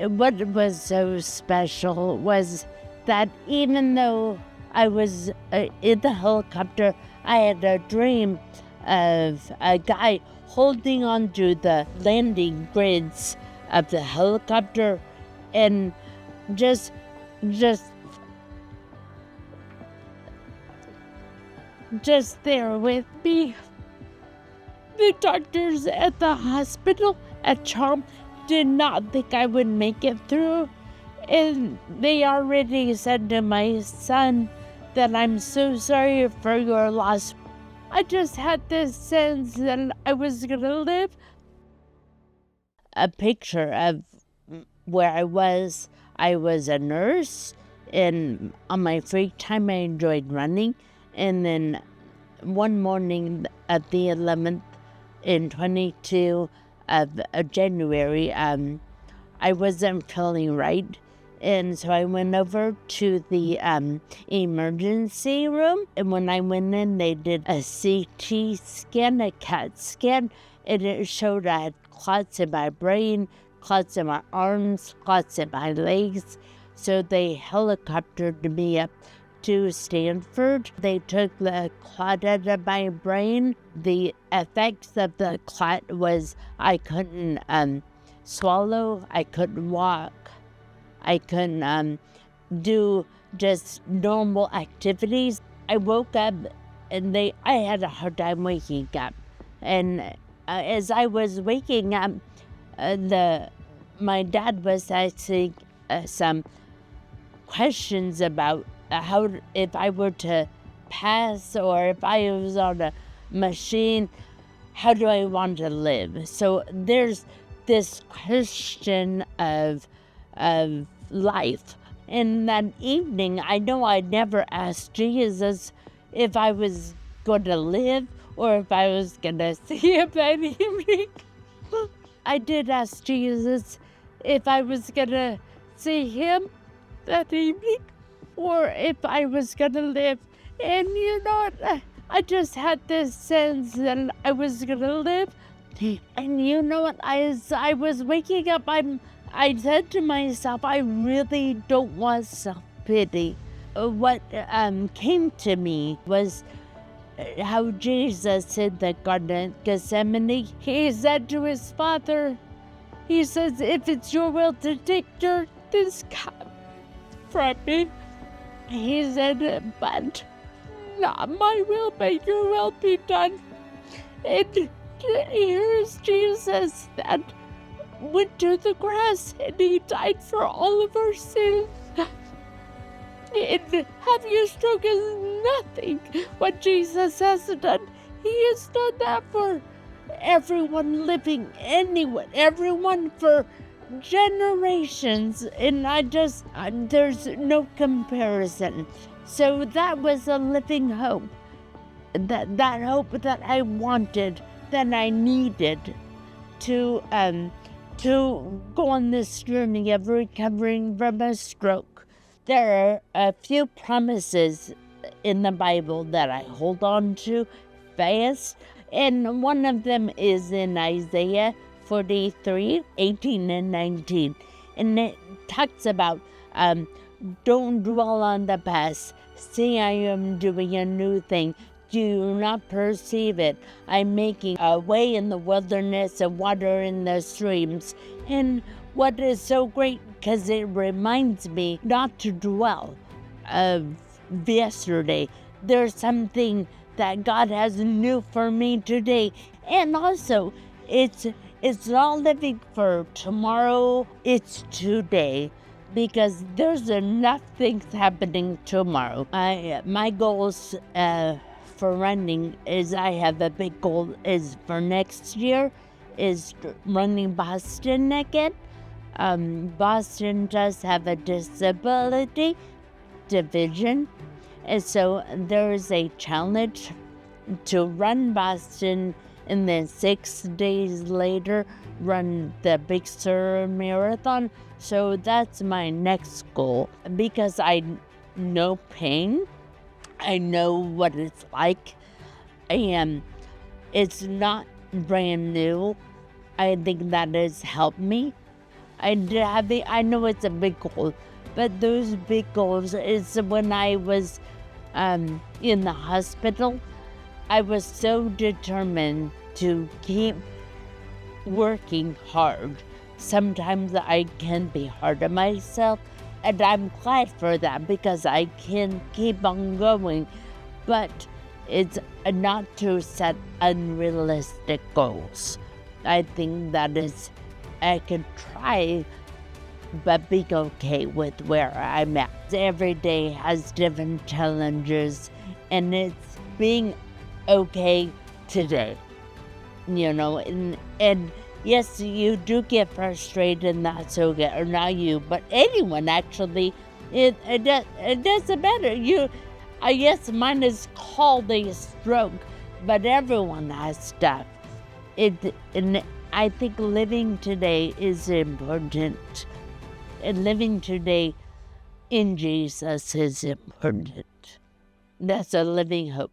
what was so special was that even though I was in the helicopter, I had a dream of a guy holding onto the landing grids of the helicopter and just there with me. The doctors at the hospital at Charm did not think I would make it through, and they already said to my son that I'm so sorry for your loss. I just had this sense that I was gonna live. A picture of where I was a nurse, and on my free time I enjoyed running. And then one morning at the 11th in 22 of January, I wasn't feeling right. And so I went over to the emergency room. And when I went in, they did a CT scan, a CAT scan, and it showed I had clots in my brain, clots in my arms, clots in my legs. So they helicoptered me up to Stanford. They took the clot out of my brain. The effects of the clot was I couldn't swallow, I couldn't walk, I couldn't do just normal activities. I woke up and I had a hard time waking up. And as I was waking up, my dad was asking some questions about how, if I were to pass or if I was on a machine, how do I want to live? So there's this question of life. And that evening, I know I never asked Jesus if I was going to live or if I was going to see him that evening. I did ask Jesus if I was going to see him that evening or if I was going to live. And you know what? I just had this sense that I was going to live. And you know what? As I was waking up, I said to myself, I really don't want self-pity. What came to me was how Jesus in the Garden of Gethsemane, he said to his Father, he says, if it's your will to take this cup from me, he said, but not my will, but your will be done. And here's Jesus that went to the cross and he died for all of our sins. And having a stroke is nothing what Jesus has done. He has done that for everyone living, everyone for generations. And there's no comparison. So that was a living hope. That hope that I wanted, that I needed to go on this journey of recovering from a stroke. There are a few promises in the Bible that I hold on to fast, and one of them is in Isaiah 43, 18 and 19. And it talks about, don't dwell on the past. See, I am doing a new thing. Do you not perceive it? I'm making a way in the wilderness and water in the streams. And what is so great, because it reminds me not to dwell of yesterday. There's something that God has new for me today. And also, it's not living for tomorrow, it's today. Because there's enough things happening tomorrow. My goals for running is, I have a big goal is for next year is running Boston again. Boston does have a disability division, and so there is a challenge to run Boston and then 6 days later run the Big Sur Marathon. So that's my next goal, because I know pain. I know what it's like, and it's not brand new. I think that has helped me. I know it's a big goal, but those big goals is when I was in the hospital. I was so determined to keep working hard. Sometimes I can be hard on myself, and I'm glad for that because I can keep on going. But it's not to set unrealistic goals. I think that is, I can try, but be okay with where I'm at. Every day has different challenges, and it's being okay today. And yes, you do get frustrated, and that's okay, or not you, but anyone actually. It doesn't matter. Yes, mine is called a stroke, but everyone has stuff. And I think living today is important, and living today in Jesus is important. That's a living hope.